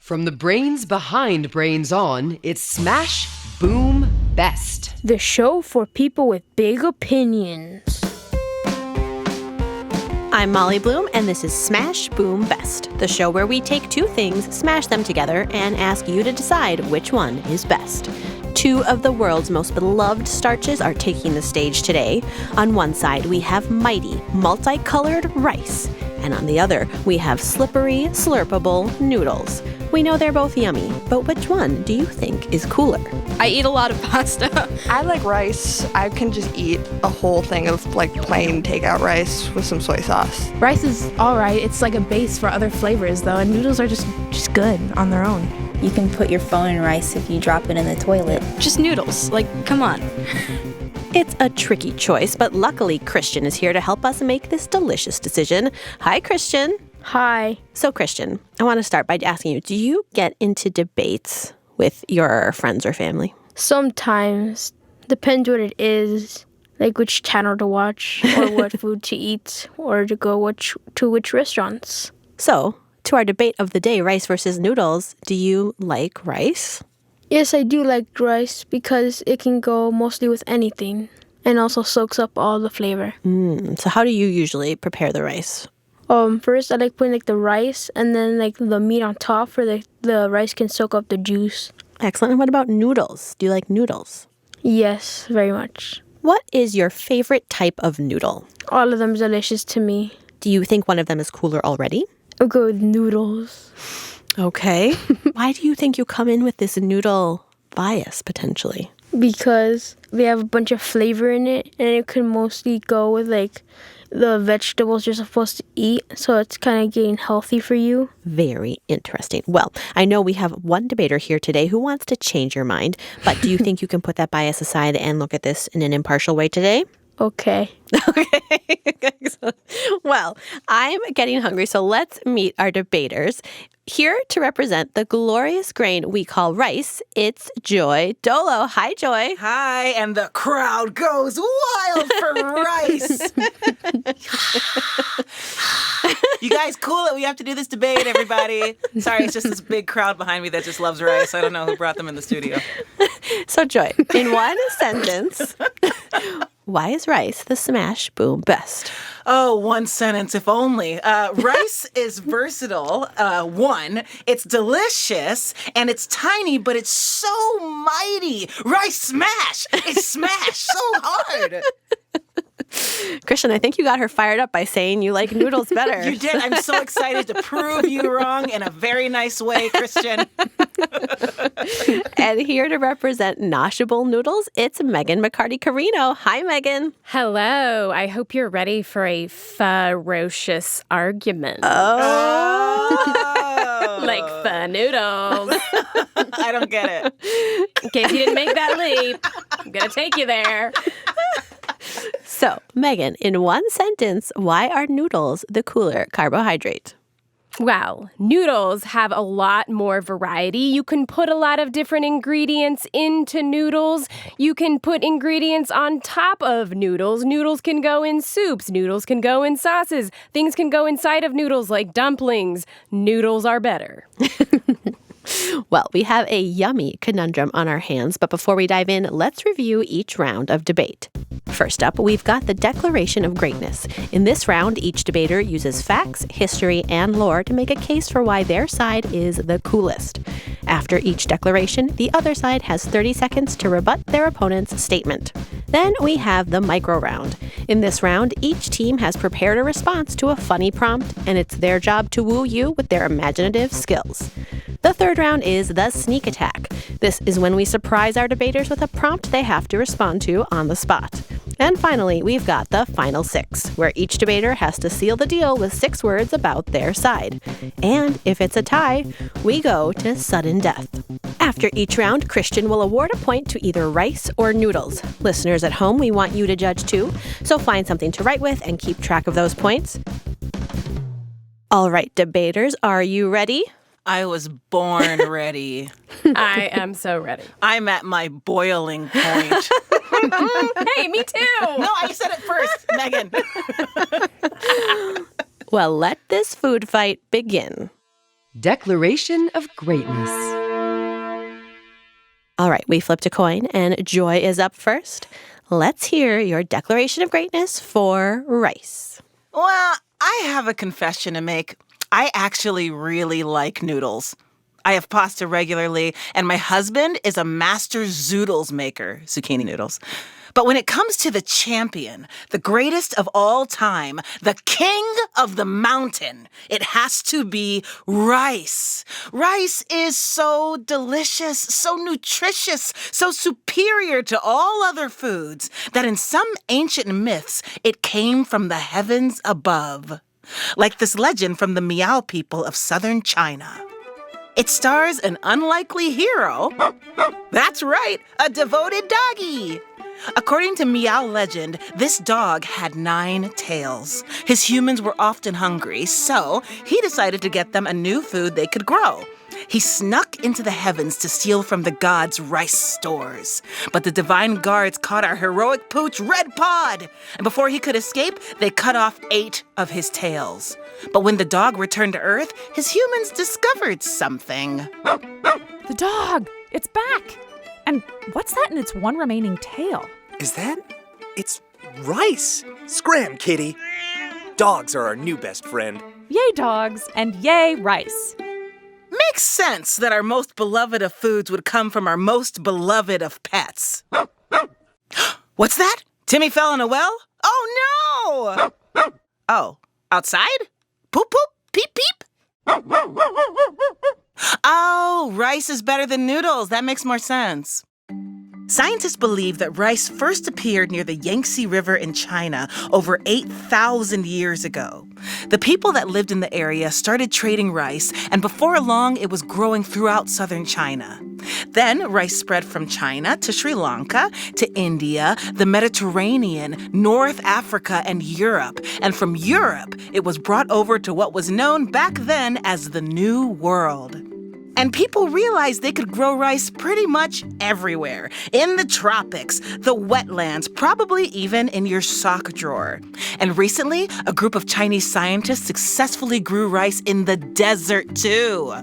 From the brains behind Brains On, it's Smash, Boom, Best. The show for people with big opinions. I'm Molly Bloom, and this is Smash, Boom, Best, the show where we take two things, smash them together, and ask you to decide which one is best. Two of the world's most beloved starches are taking the stage today. On one side, we have mighty, multicolored rice, and on the other, we have slippery, slurpable noodles. We know they're both yummy, but which one do you think is cooler? I eat a lot of pasta. I like rice. I can just eat a whole thing of plain takeout rice with some soy sauce. Rice is all right. It's like a base for other flavors, though, and noodles are just good on their own. You can put your phone in rice if you drop it in the toilet. Just noodles. Come on. It's a tricky choice, but luckily Christian is here to help us make this delicious decision. Hi, Christian. Hi. So, Christian, I want to start by asking you, do you get into debates with your friends or family? Sometimes. Depends what it is, like which channel to watch, or what food to eat, or to go to which restaurants. So, to our debate of the day, rice versus noodles, do you like rice? Yes, I do like rice because it can go mostly with anything and also soaks up all the flavor. So how do you usually prepare the rice? First, I like putting the rice and then the meat on top for the rice can soak up the juice. Excellent. And what about noodles? Do you like noodles? Yes, very much. What is your favorite type of noodle? All of them are delicious to me. Do you think one of them is cooler already? I'll go with noodles. Okay. Why do you think you come in with this noodle bias, potentially? Because they have a bunch of flavor in it, and it can mostly go with, the vegetables you're supposed to eat, so it's kind of getting healthy for you. Very interesting. Well, I know we have one debater here today who wants to change your mind, but do you think you can put that bias aside and look at this in an impartial way today? Okay. Well, I'm getting hungry, so let's meet our debaters. Here to represent the glorious grain we call rice, it's Joy Dolo. Hi, Joy. Hi, and the crowd goes wild for rice. You guys cool it. We have to do this debate, everybody. Sorry, it's just this big crowd behind me that just loves rice. I don't know who brought them in the studio. So, Joy, in one sentence, why is rice the smash boom best? Oh, one sentence, if only. Rice is versatile. One, it's delicious, and it's tiny, but it's so mighty. Rice smash! It's smashed so hard. Christian, I think you got her fired up by saying you like noodles better. You did. I'm so excited to prove you wrong in a very nice way, Christian. And here to represent noshable noodles, it's Megan McCarty-Carino. Hi, Megan. Hello. I hope you're ready for a ferocious argument. Oh. Like pho noodles. I don't get it. In case you didn't make that leap, I'm going to take you there. So, Megan, in one sentence, why are noodles the cooler carbohydrate? Well, noodles have a lot more variety. You can put a lot of different ingredients into noodles. You can put ingredients on top of noodles. Noodles can go in soups. Noodles can go in sauces. Things can go inside of noodles like dumplings. Noodles are better. Well, we have a yummy conundrum on our hands, but before we dive in, let's review each round of debate. First up, we've got the Declaration of Greatness. In this round, each debater uses facts, history, and lore to make a case for why their side is the coolest. After each declaration, the other side has 30 seconds to rebut their opponent's statement. Then we have the micro round. In this round, each team has prepared a response to a funny prompt, and it's their job to woo you with their imaginative skills. The third round is the sneak attack. This is when we surprise our debaters with a prompt they have to respond to on the spot. And finally, we've got the final six, where each debater has to seal the deal with 6 words about their side. And if it's a tie, we go to sudden death. After each round, Christian will award a point to either rice or noodles. Listeners at home, we want you to judge too, so find something to write with and keep track of those points. All right, debaters, are you ready? I was born ready. I am so ready. I'm at my boiling point. Hey, me too. No, I said it first, Megan. Well, let this food fight begin. Declaration of Greatness. All right, we flipped a coin, and Joy is up first. Let's hear your declaration of greatness for rice. Well, I have a confession to make. I actually really like noodles. I have pasta regularly, and my husband is a master zoodles maker, zucchini noodles. But when it comes to the champion, the greatest of all time, the king of the mountain, it has to be rice. Rice is so delicious, so nutritious, so superior to all other foods that in some ancient myths, it came from the heavens above. Like this legend from the Miao people of southern China. It stars an unlikely hero. That's right, a devoted doggy. According to Miao legend, this dog had 9 tails. His humans were often hungry, so he decided to get them a new food they could grow. He snuck into the heavens to steal from the gods' rice stores. But the divine guards caught our heroic pooch Red Pod, and before he could escape, they cut off 8 of his tails. But when the dog returned to Earth, his humans discovered something. The dog! It's back! And what's that in its one remaining tail? Is that? It's rice! Scram, kitty! Dogs are our new best friend. Yay, dogs, and yay, rice. Makes sense that our most beloved of foods would come from our most beloved of pets. What's that? Timmy fell in a well? Oh, no! Oh, outside? Poop, poop, peep, peep? Oh, rice is better than noodles. That makes more sense. Scientists believe that rice first appeared near the Yangtze River in China over 8,000 years ago. The people that lived in the area started trading rice, and before long, it was growing throughout southern China. Then rice spread from China to Sri Lanka, to India, the Mediterranean, North Africa, and Europe. And from Europe, it was brought over to what was known back then as the New World. And people realized they could grow rice pretty much everywhere. In the tropics, the wetlands, probably even in your sock drawer. And recently, a group of Chinese scientists successfully grew rice in the desert, too.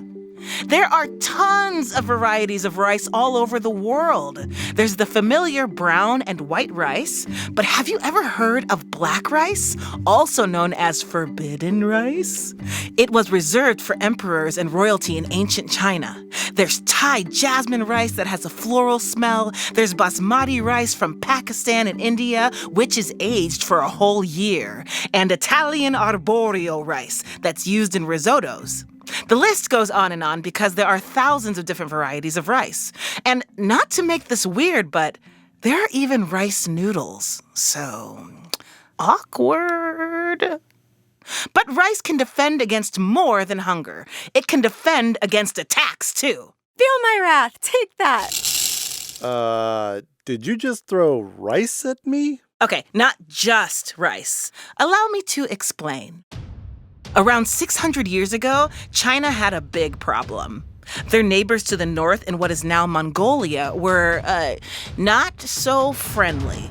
There are tons of varieties of rice all over the world. There's the familiar brown and white rice, but have you ever heard of black rice, also known as forbidden rice? It was reserved for emperors and royalty in ancient China. There's Thai jasmine rice that has a floral smell. There's basmati rice from Pakistan and India, which is aged for a whole year. And Italian arborio rice that's used in risottos. The list goes on because there are thousands of different varieties of rice. And not to make this weird, but there are even rice noodles. So, awkward. But rice can defend against more than hunger. It can defend against attacks, too. Feel my wrath. Take that. Did you just throw rice at me? Okay, not just rice. Allow me to explain. Around 600 years ago, China had a big problem. Their neighbors to the north in what is now Mongolia were, not so friendly.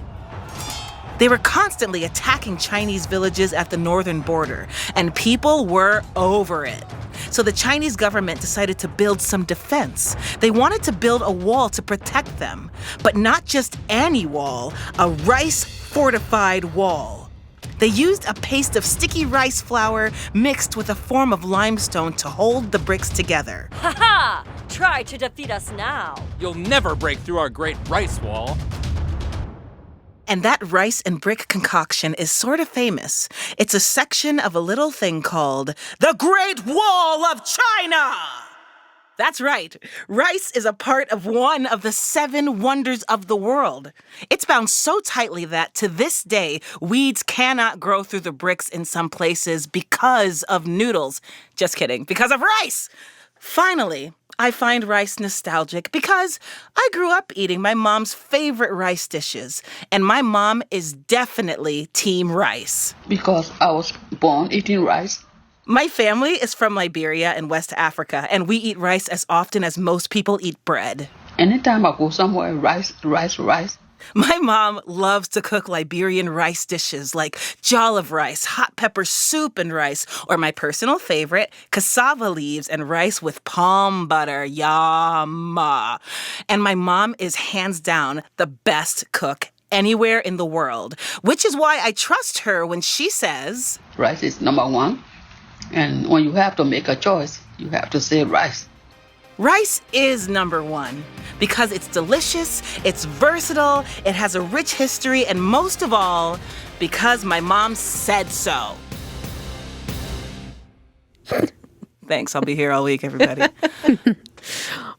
They were constantly attacking Chinese villages at the northern border, and people were over it. So the Chinese government decided to build some defense. They wanted to build a wall to protect them, but not just any wall, a rice-fortified wall. They used a paste of sticky rice flour mixed with a form of limestone to hold the bricks together. Ha ha! Try to defeat us now. You'll never break through our great rice wall. And that rice and brick concoction is sort of famous. It's a section of a little thing called the Great Wall of China! That's right. Rice is a part of one of the 7 wonders of the world. It's bound so tightly that, to this day, weeds cannot grow through the bricks in some places because of noodles. Just kidding. Because of rice! Finally, I find rice nostalgic because I grew up eating my mom's favorite rice dishes, and my mom is definitely Team Rice. Because I was born eating rice. My family is from Liberia in West Africa, and we eat rice as often as most people eat bread. Anytime I go somewhere, rice. My mom loves to cook Liberian rice dishes like jollof rice, hot pepper soup and rice, or my personal favorite, cassava leaves and rice with palm butter. Yum. And my mom is hands down the best cook anywhere in the world, which is why I trust her when she says, Rice is number one. And when you have to make a choice, you have to say rice. Rice is number one because it's delicious, it's versatile, it has a rich history, and most of all, because my mom said so. Thanks, I'll be here all week, everybody.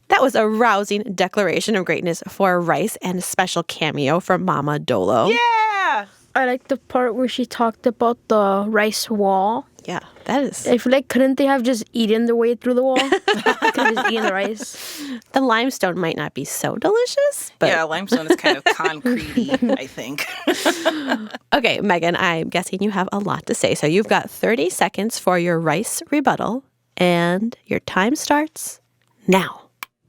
That was a rousing declaration of greatness for rice and a special cameo from Mama Dolo. Yeah! I like the part where she talked about the rice wall. Yeah, that is. I feel like, couldn't they have just eaten their way through the wall? Could have just eaten the rice. The limestone might not be so delicious, but... Yeah, limestone is kind of concrete-y, I think. Okay, Megan, I'm guessing you have a lot to say. So you've got 30 seconds for your rice rebuttal, and your time starts now.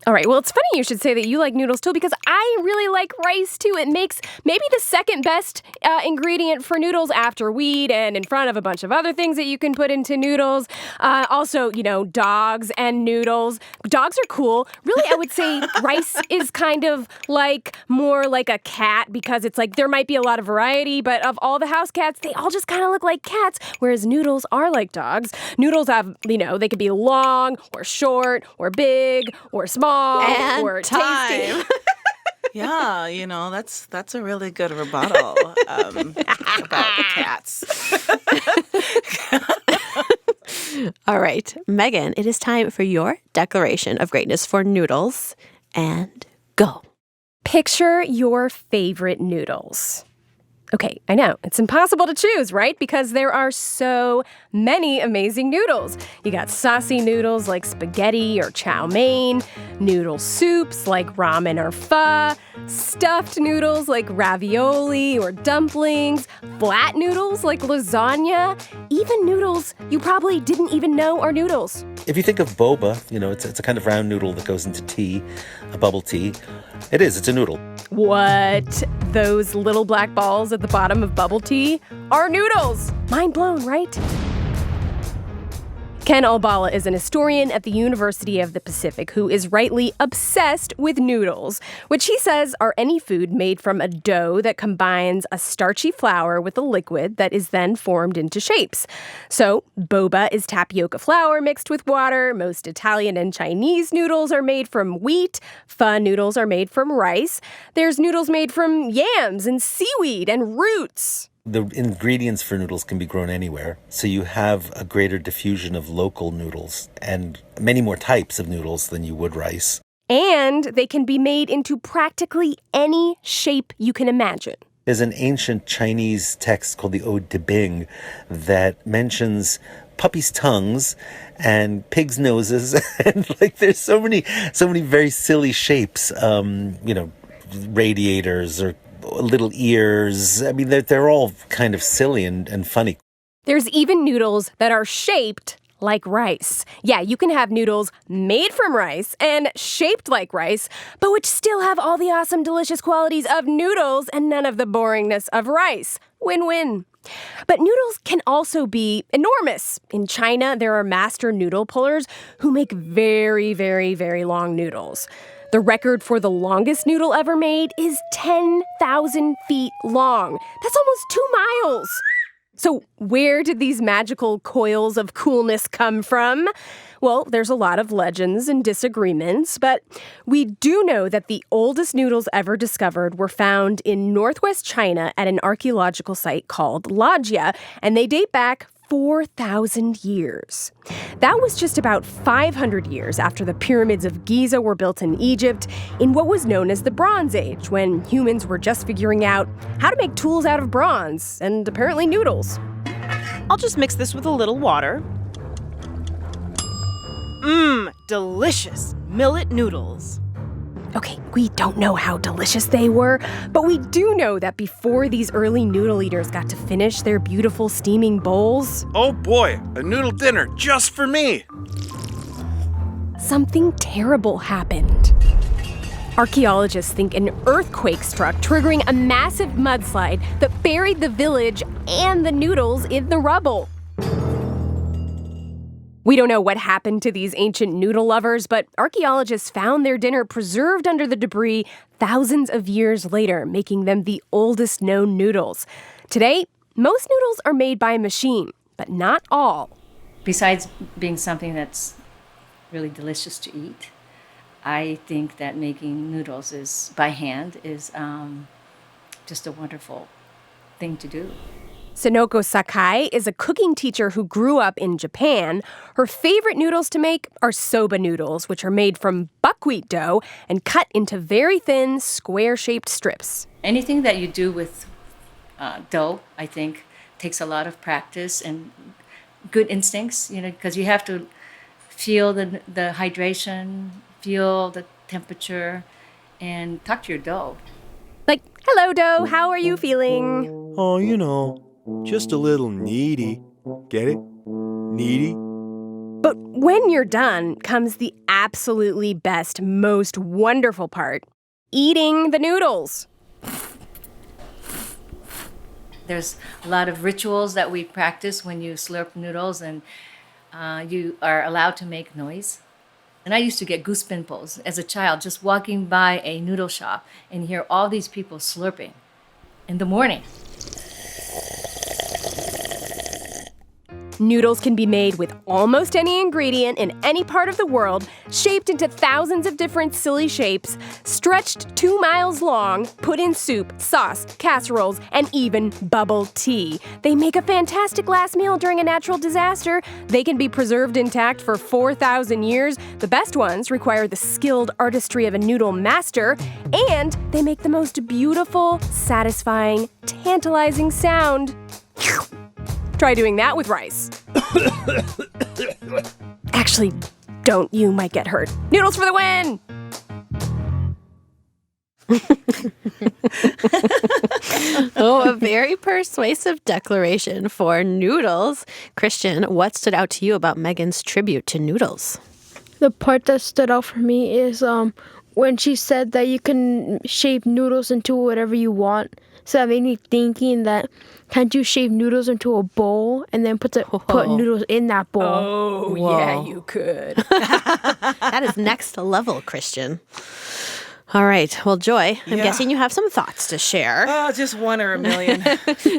All right, well, it's funny you should say that you like noodles too, because I really like rice too. It makes maybe the second best ingredient for noodles after wheat and in front of a bunch of other things that you can put into noodles. Also, dogs and noodles. Dogs are cool. Really, I would say rice is kind of like more like a cat, because it's like there might be a lot of variety, but of all the house cats, they all just kind of look like cats, whereas noodles are like dogs. Noodles have, they could be long or short or big or small. And or time. Tasty. Yeah, that's a really good rebuttal about the cats. All right, Megan, it is time for your declaration of greatness for noodles, and go. Picture your favorite noodles. Okay, I know, it's impossible to choose, right? Because there are so many amazing noodles. You got saucy noodles like spaghetti or chow mein, noodle soups like ramen or pho, stuffed noodles like ravioli or dumplings, flat noodles like lasagna, even noodles you probably didn't even know are noodles. If you think of boba, it's a kind of round noodle that goes into tea, a bubble tea. It's a noodle. What? Those little black balls at the bottom of bubble tea are noodles. Mind blown, right? Ken Albala is an historian at the University of the Pacific who is rightly obsessed with noodles, which he says are any food made from a dough that combines a starchy flour with a liquid that is then formed into shapes. So, boba is tapioca flour mixed with water. Most Italian and Chinese noodles are made from wheat. Pho noodles are made from rice. There's noodles made from yams and seaweed and roots. The ingredients for noodles can be grown anywhere, so you have a greater diffusion of local noodles and many more types of noodles than you would rice. And they can be made into practically any shape you can imagine. There's an ancient Chinese text called the Ode to Bing that mentions puppies' tongues and pigs' noses, and there's so many very silly shapes, radiators or little ears. I mean, they're all kind of silly and funny. There's even noodles that are shaped like rice. Yeah, you can have noodles made from rice and shaped like rice, but which still have all the awesome, delicious qualities of noodles and none of the boringness of rice. Win-win. But noodles can also be enormous. In China, there are master noodle pullers who make very, very, very long noodles. The record for the longest noodle ever made is 10,000 feet long. That's almost 2 miles. So where did these magical coils of coolness come from? Well, there's a lot of legends and disagreements, but we do know that the oldest noodles ever discovered were found in northwest China at an archaeological site called Lajia, and they date back 4,000 years. That was just about 500 years after the pyramids of Giza were built in Egypt in what was known as the Bronze Age, when humans were just figuring out how to make tools out of bronze and apparently noodles. I'll just mix this with a little water. Delicious millet noodles. Okay, we don't know how delicious they were, but we do know that before these early noodle eaters got to finish their beautiful steaming bowls, Oh boy, a noodle dinner just for me. something terrible happened. Archaeologists think an earthquake struck, triggering a massive mudslide that buried the village and the noodles in the rubble. We don't know what happened to these ancient noodle lovers, but archaeologists found their dinner preserved under the debris thousands of years later, making them the oldest known noodles. Today, most noodles are made by machine, but not all. Besides being something that's really delicious to eat, I think that making noodles by hand is just a wonderful thing to do. Sonoko Sakai is a cooking teacher who grew up in Japan. Her favorite noodles to make are soba noodles, which are made from buckwheat dough and cut into very thin, square-shaped strips. Anything that you do with dough, I think, takes a lot of practice and good instincts, because you have to feel the hydration, feel the temperature, and talk to your dough. Like, hello, dough, how are you feeling? Oh, just a little needy. Get it? Needy? But when you're done comes the absolutely best, most wonderful part. Eating the noodles. There's a lot of rituals that we practice when you slurp noodles, and you are allowed to make noise. And I used to get goose pimples as a child just walking by a noodle shop and hear all these people slurping in the morning. Noodles can be made with almost any ingredient in any part of the world, shaped into thousands of different silly shapes, stretched 2 miles long, put in soup, sauce, casseroles, and even bubble tea. They make a fantastic last meal during a natural disaster. They can be preserved intact for 4,000 years. The best ones require the skilled artistry of a noodle master, and they make the most beautiful, satisfying, tantalizing sound. Try doing that with rice. Actually, don't. You might get hurt. Noodles for the win! Oh, a very persuasive declaration for noodles. Christian, what stood out to you about Megan's tribute to noodles? The part that stood out for me is when she said that you can shape noodles into whatever you want. So that made me thinking that, can't you shape noodles into a bowl and then put noodles in that bowl? Oh, Whoa. yeah, you could. That is next level, Christian. All right. Well, Joy, I'm guessing you have some thoughts to share. Oh, just one or a million.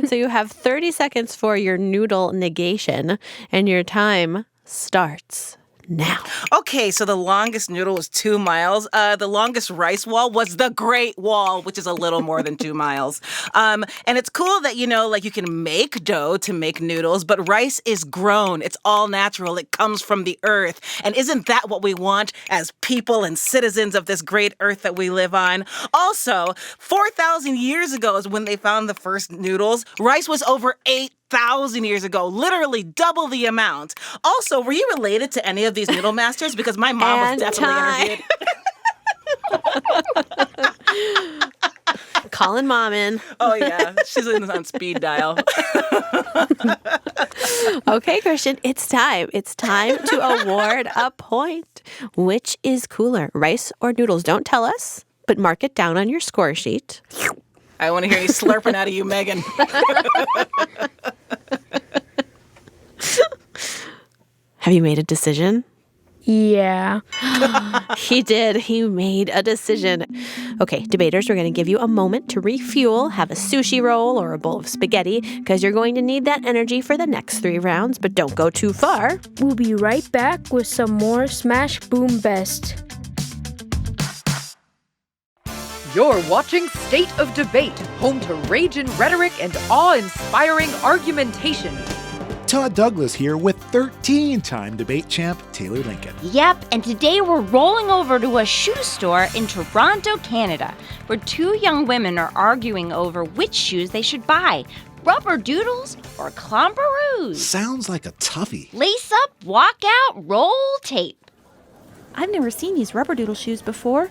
So you have 30 seconds for your noodle negation, and your time starts now. Okay, so the longest noodle was 2 miles. The longest rice wall was the Great Wall, which is a little more than 2 miles. And it's cool that, you can make dough to make noodles, but rice is grown. It's all natural. It comes from the earth. And isn't that what we want as people and citizens of this great earth that we live on? Also, 4,000 years ago is when they found the first noodles. Rice was over 8,000 years ago, literally double the amount. Also, were you related to any of these noodle masters? Because my mom was definitely interviewed. Calling mom in. Oh, yeah. She's on speed dial. Okay, Christian, it's time. It's time to award a point. Which is cooler, rice or noodles? Don't tell us, but mark it down on your score sheet. I want to hear you slurping out of you, Megan. Have you made a decision? Yeah. He did. He made a decision. Okay, debaters, we're going to give you a moment to refuel, have a sushi roll or a bowl of spaghetti, because you're going to need that energy for the next 3 rounds, but don't go too far. We'll be right back with some more Smash Boom Best. You're watching State of Debate, home to rage and rhetoric and awe-inspiring argumentation. Todd Douglas here with 13-time debate champ Taylor Lincoln. Yep, and today we're rolling over to a shoe store in Toronto, Canada, where 2 young women are arguing over which shoes they should buy, rubber doodles or clomperoos. Sounds like a toughie. Lace up, walk out, roll tape. I've never seen these rubber doodle shoes before.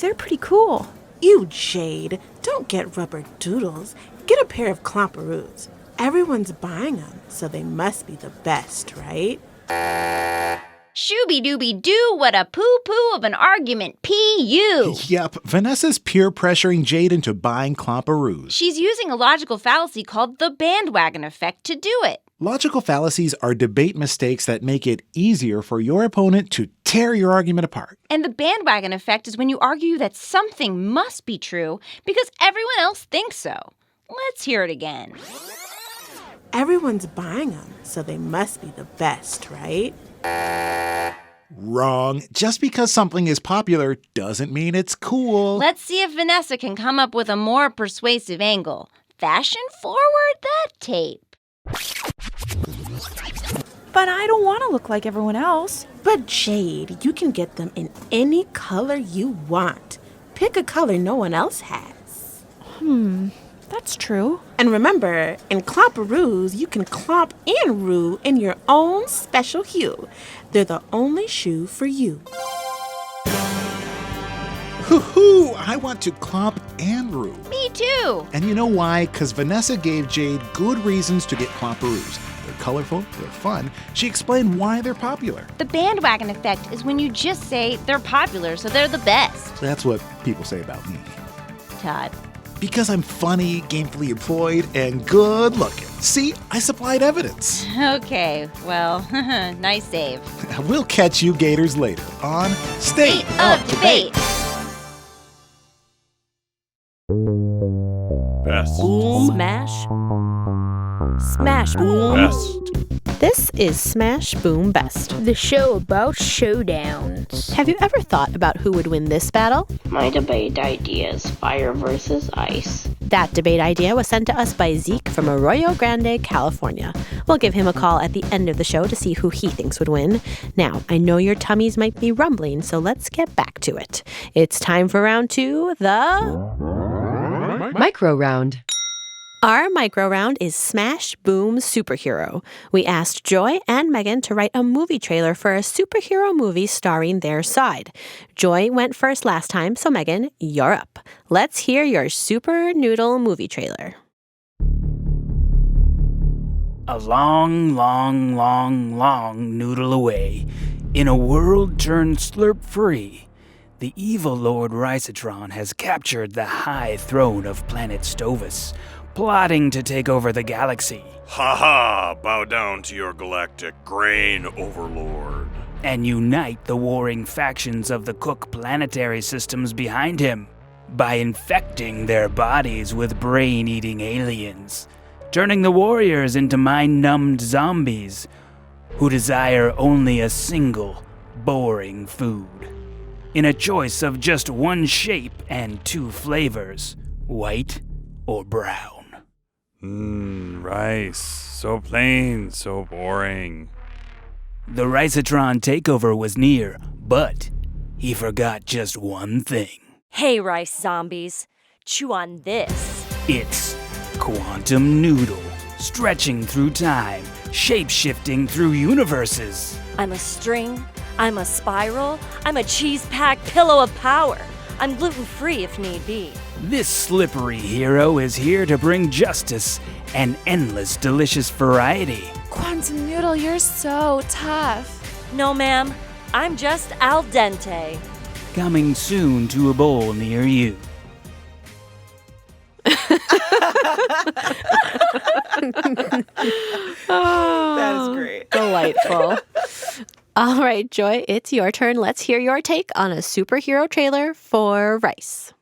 They're pretty cool. You jade, don't get rubber doodles. Get a pair of clomperoos. Everyone's buying them, so they must be the best, right? Shooby-dooby-doo, what a poo-poo of an argument, P.U. Yep, Vanessa's peer pressuring Jade into buying Clomperoos. She's using a logical fallacy called the bandwagon effect to do it. Logical fallacies are debate mistakes that make it easier for your opponent to tear your argument apart. And the bandwagon effect is when you argue that something must be true because everyone else thinks so. Let's hear it again. Everyone's buying them, so they must be the best, right? Wrong. Just because something is popular doesn't mean it's cool. Let's see if Vanessa can come up with a more persuasive angle. Fashion forward that tape. But I don't want to look like everyone else. But Jade, you can get them in any color you want. Pick a color no one else has. That's true. And remember, in Clomperoos, you can clomp and roo in your own special hue. They're the only shoe for you. Hoo-hoo! I want to clomp and roo. Me too. And you know why? Because Vanessa gave Jade good reasons to get Clomperoos. They're colorful, they're fun. She explained why they're popular. The bandwagon effect is when you just say they're popular, so they're the best. That's what people say about me. Todd. Because I'm funny, gainfully employed, and good looking. See, I supplied evidence. Okay, well, nice save. We'll catch you Gators later on State of Debate. Best. Smash. Smash. Boom. Best. This is Smash Boom Best, The show about showdowns. Have you ever thought about who would win this battle? My debate idea is fire versus ice. That debate idea was sent to us by Zeke from Arroyo Grande, California. We'll give him a call at the end of the show to see who he thinks would win. Now, I know your tummies might be rumbling, so let's get back to it. It's time for round 2, the Micro round. Our micro round is Smash Boom Superhero. We asked Joy and Megan to write a movie trailer for a superhero movie starring their side. Joy went first last time, so Megan, you're up. Let's hear your Super Noodle movie trailer. A long, long, long, long noodle away, in a world turned slurp-free, the evil Lord Ricetron has captured the high throne of planet Stovus, plotting to take over the galaxy. Ha ha! Bow down to your galactic grain overlord. And unite the warring factions of the Cook planetary systems behind him by infecting their bodies with brain-eating aliens, turning the warriors into mind-numbed zombies who desire only a single, boring food, in a choice of just one shape and 2 flavors, white or brown. Rice. So plain, so boring. The Ricetron takeover was near, but he forgot just one thing. Hey, rice zombies. Chew on this. It's Quantum Noodle, stretching through time, shape-shifting through universes. I'm a string. I'm a spiral. I'm a cheese-packed pillow of power. I'm gluten-free if need be. This slippery hero is here to bring justice and endless delicious variety. Quantum Noodle, you're so tough. No, ma'am. I'm just al dente. Coming soon to a bowl near you. That is great. Delightful. All right, Joy, it's your turn. Let's hear your take on a superhero trailer for Rice.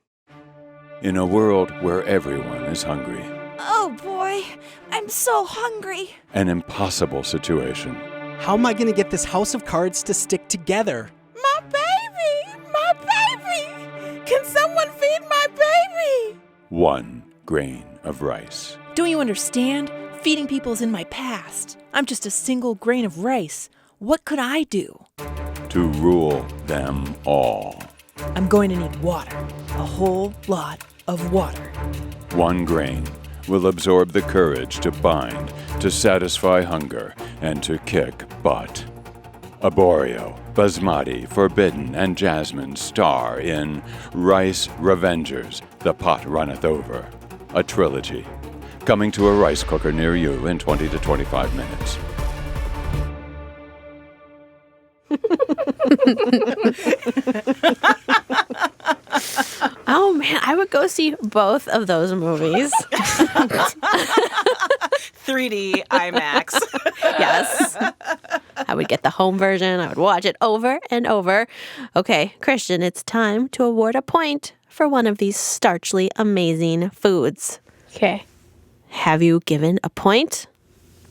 In a world where everyone is hungry. Oh boy, I'm so hungry. An impossible situation. How am I going to get this house of cards to stick together? My baby! My baby! Can someone feed my baby? 1 grain of rice. Don't you understand? Feeding people is in my past. I'm just a single grain of rice. What could I do? To rule them all. I'm going to need water. A whole lot of water. 1 grain will absorb the courage to bind, to satisfy hunger, and to kick butt. Arborio, Basmati, Forbidden, and Jasmine star in Rice Revengers, The Pot Runneth Over, a trilogy, coming to a rice cooker near you in 20 to 25 minutes. Oh man, I would go see both of those movies. 3D IMAX. Yes. I would get the home version. I would watch it over and over. Okay, Christian, it's time to award a point for one of these starchly amazing foods. Okay. Have you given a point?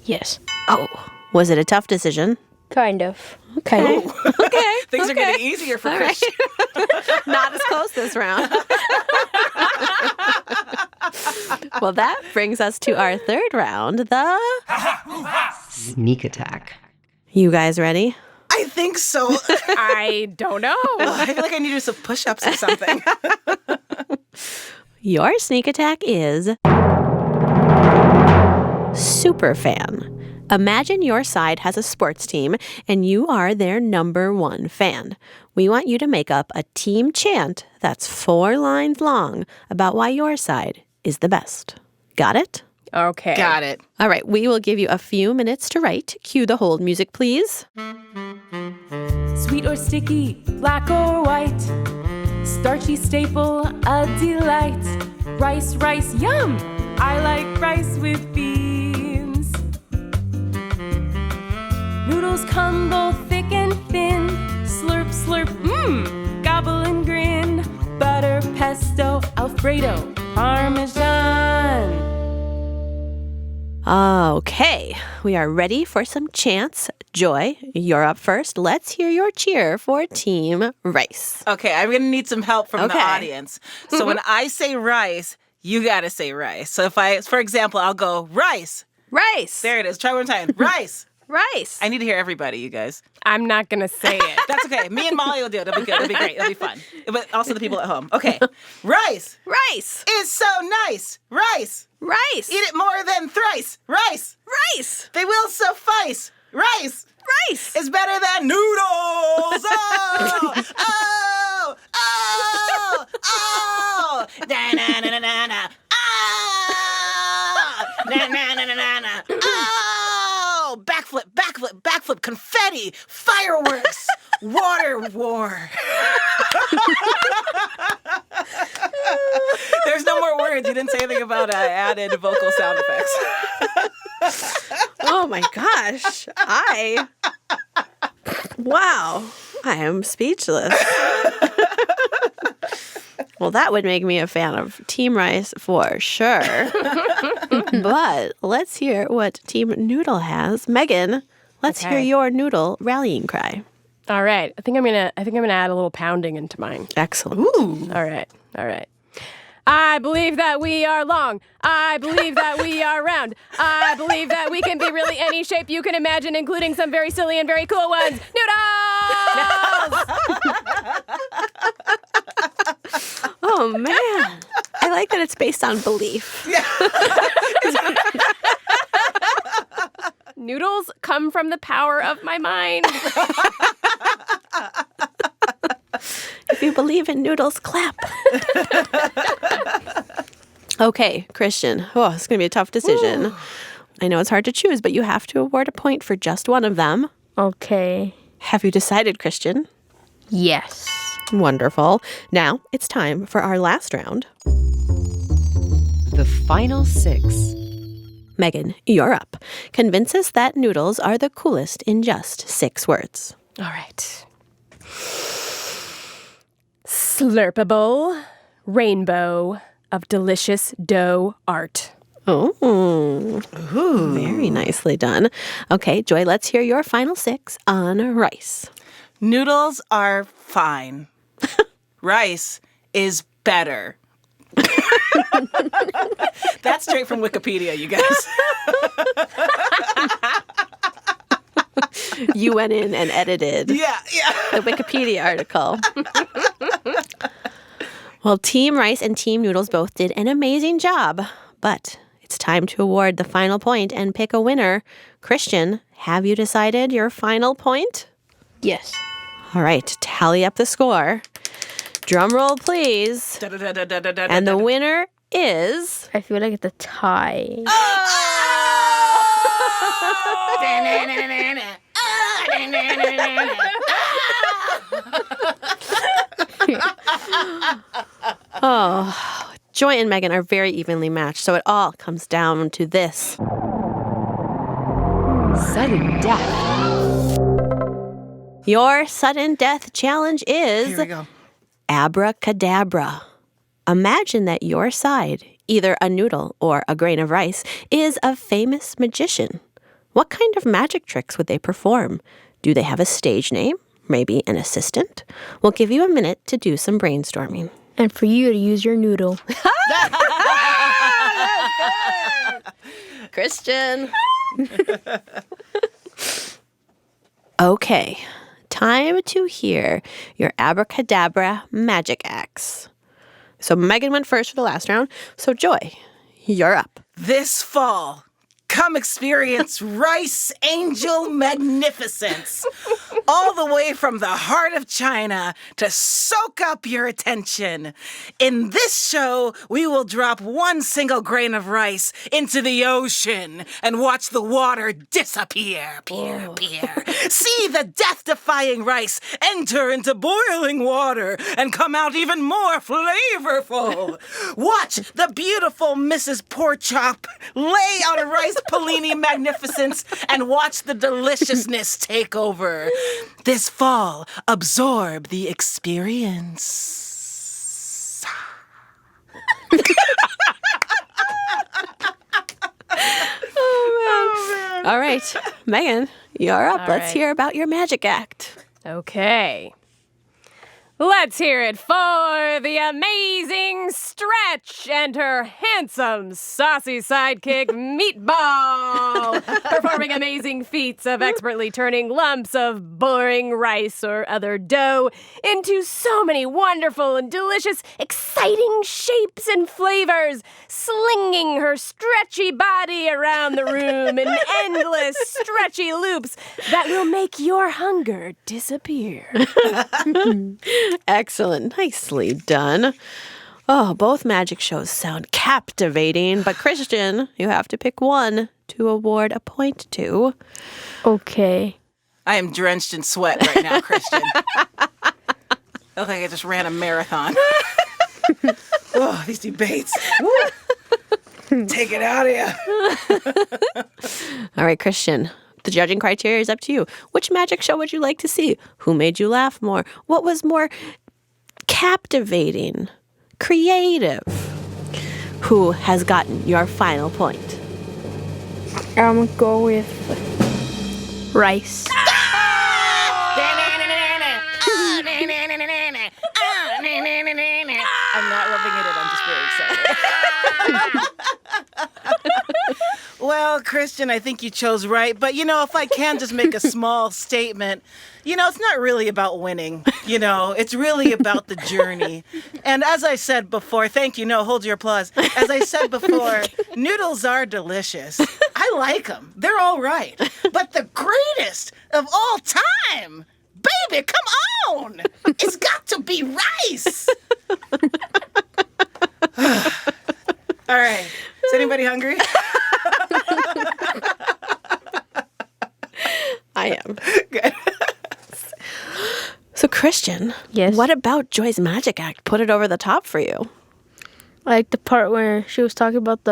Yes. Oh, was it a tough decision? Kind of. Okay. Okay. Things are getting easier for Christian. Not as close this round. Well, that brings us to our third round, the Sneak attack. You guys ready? I think so. I don't know. I feel like I need to do some push-ups or something. Your sneak attack is Superfan. Imagine your side has a sports team and you are their number one fan. We want you to make up a team chant that's 4 lines long about why your side is the best. Got it? Okay. Got it. All right, we will give you a few minutes to write. Cue the hold music, please. Sweet or sticky, black or white, starchy staple, a delight. Rice, rice, yum! I like rice with beans. Noodles come both thick and thin. Slurp, slurp, mmm, gobble and grin. Butter, pesto, Alfredo, Parmesan. Okay, we are ready for some chants. Joy, you're up first. Let's hear your cheer for Team Rice. Okay, I'm going to need some help from the Okay. audience. So when I say rice, you got to say rice. So for example, I'll go rice. Rice. There it is. Try one time. Rice. Rice. I need to hear everybody, you guys. I'm not going to say it. That's okay. Me and Molly will do it. It'll be good. It'll be great. It'll be fun. But also the people at home. Okay. Rice. Rice. Is so nice. Rice. Rice. Eat it more than thrice. Rice. Rice. They will suffice. Rice. Rice. Is better than noodles. Oh. Oh. Oh. Oh. Na na na na na na. Ah. Na na na na na na. Oh. Backflip, backflip, backflip, confetti, fireworks, water war. There's no more words. You didn't say anything about added vocal sound effects. Oh my gosh. Wow. I am speechless. Well, that would make me a fan of Team Rice for sure. But let's hear what Team Noodle has. Megan, let's hear your noodle rallying cry. All right. I think I'm gonna add a little pounding into mine. Excellent. Ooh. All right. I believe that we are long. I believe that we are round. I believe that we can be really any shape you can imagine, including some very silly and very cool ones. Noodles! Oh, man. I like that it's based on belief. Yeah. Noodles come from the power of my mind. If you believe in noodles, clap. Okay, Christian. Oh, it's going to be a tough decision. Ooh. I know it's hard to choose, but you have to award a point for just one of them. Okay. Have you decided, Christian? Yes. Wonderful. Now it's time for our last round. The final 6. Megan, you're up. Convince us that noodles are the coolest in just 6 words. All right. Slurpable rainbow of delicious dough art. Oh, ooh, very nicely done. Okay, Joy, let's hear your final 6 on rice. Noodles are fine. Rice is better. That's straight from Wikipedia, you guys. You went in and edited the Wikipedia article. Well, Team Rice and Team Noodles both did an amazing job, but it's time to award the final point and pick a winner. Christian, have you decided your final point? Yes. All right, tally up the score. Drum roll, please. And the winner is... I feel like it's a tie. Oh, Joy and Megan are very evenly matched, so it all comes down to this. Sudden death. Your sudden death challenge is Here we go. abracadabra. Imagine that your side, either a noodle or a grain of rice, is a famous magician. What kind of magic tricks would they perform? Do they have a stage name? Maybe an assistant? We'll give you a minute to do some brainstorming. And for you to use your noodle. Christian. Okay, time to hear your abracadabra magic acts. So Megan went first for the last round. So Joy, you're up. This fall, come experience Rice Angel magnificence. All the way from the heart of China to soak up your attention. In this show, we will drop one single grain of rice into the ocean and watch the water disappear. See the death-defying rice enter into boiling water and come out even more flavorful. Watch the beautiful Mrs. Porkchop lay on a rice Pellini magnificence and watch the deliciousness take over. This fall, absorb the experience. Oh, man. All right, Megan, you're up. All Let's right. hear about your magic act. Okay. Let's hear it for the amazing Stretch and her handsome, saucy sidekick, Meatball, performing amazing feats of expertly turning lumps of boring rice or other dough into so many wonderful and delicious, exciting shapes and flavors, slinging her stretchy body around the room in endless, stretchy loops that will make your hunger disappear. Excellent. Nicely done. Oh, both magic shows sound captivating, but Christian, you have to pick one to award a point to. Okay. I am drenched in sweat right now, Christian. I look like I just ran a marathon. Oh, these debates. Woo. Take it out of you. All right, Christian. The judging criteria is up to you. Which magic show would you like to see? Who made you laugh more? What was more captivating, creative? Who has gotten your final point? I'm going to go with rice. I'm not rubbing it in. I'm just very excited. Well, Christian, I think you chose right. But, if I can just make a small statement, it's not really about winning. It's really about the journey. And as I said before, thank you. No, hold your applause. As I said before, noodles are delicious. I like them. They're all right. But the greatest of all time, baby, come on. It's got to be rice. All right. Is anybody hungry? I am. Good. So, Christian, yes. What about Joy's magic act put it over the top for you? I like the part where she was talking about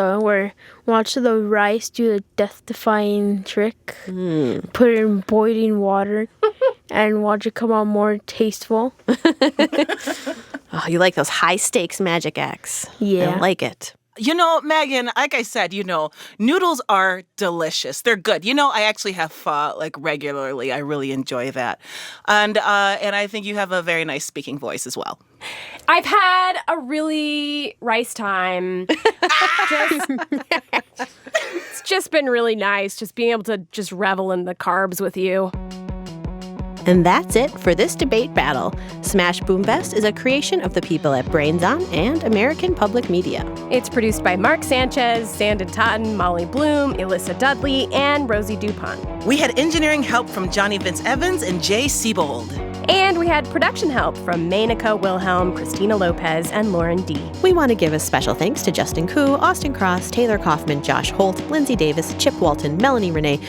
watch the rice do the death-defying trick, put it in boiling water, and watch it come out more tasteful. Oh, you like those high-stakes magic acts. Yeah. I like it. Megan, like I said, noodles are delicious. They're good. I actually have pho regularly. I really enjoy that. And I think you have a very nice speaking voice as well. I've had a really rice time. It's just been really nice just being able to just revel in the carbs with you. And that's it for this debate battle. Smash Boom Fest is a creation of the people at Brains On and American Public Media. It's produced by Mark Sanchez, Sandon Totten, Molly Bloom, Alyssa Dudley, and Rosie Dupont. We had engineering help from Johnny Vince Evans and Jay Siebold. And we had production help from Mainika Wilhelm, Christina Lopez, and Lauren D. We want to give a special thanks to Justin Koo, Austin Cross, Taylor Kaufman, Josh Holt, Lindsay Davis, Chip Walton, Melanie Renee,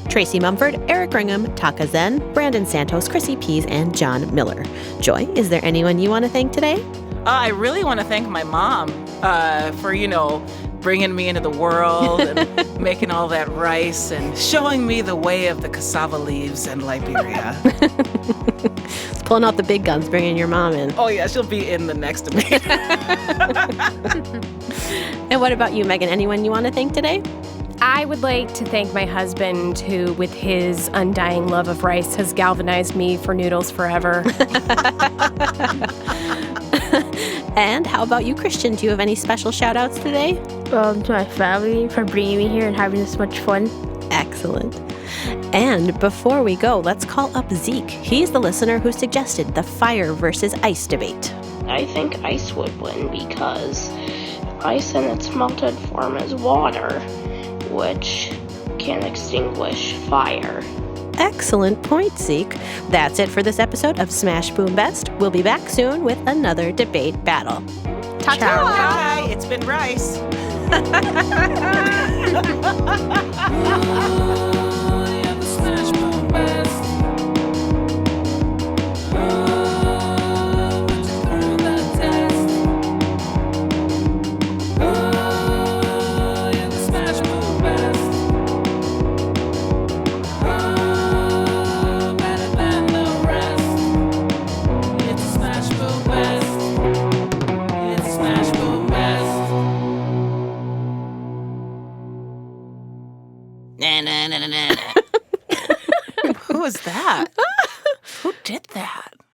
Tracy Mumford, Eric Ringham, Taka Zen, Brandon Santos, Chrissy Pease, and John Miller. Joy, is there anyone you want to thank today? I really want to thank my mom for, bringing me into the world and making all that rice and showing me the way of the cassava leaves and Liberia. Pulling out the big guns, bringing your mom in. Oh, yeah, she'll be in the next debate. And what about you, Megan? Anyone you want to thank today? I would like to thank my husband, who, with his undying love of rice, has galvanized me for noodles forever. And how about you, Christian? Do you have any special shout-outs today? To my family for bringing me here and having this much fun. Excellent. And before we go, let's call up Zeke. He's the listener who suggested the fire versus ice debate. I think ice would win because ice in its melted form is water, which can extinguish fire. Excellent point, Zeke. That's it for this episode of Smash Boom Best. We'll be back soon with another debate battle. Ta-ta! Hi, it's been rice. Who was that? Who did that?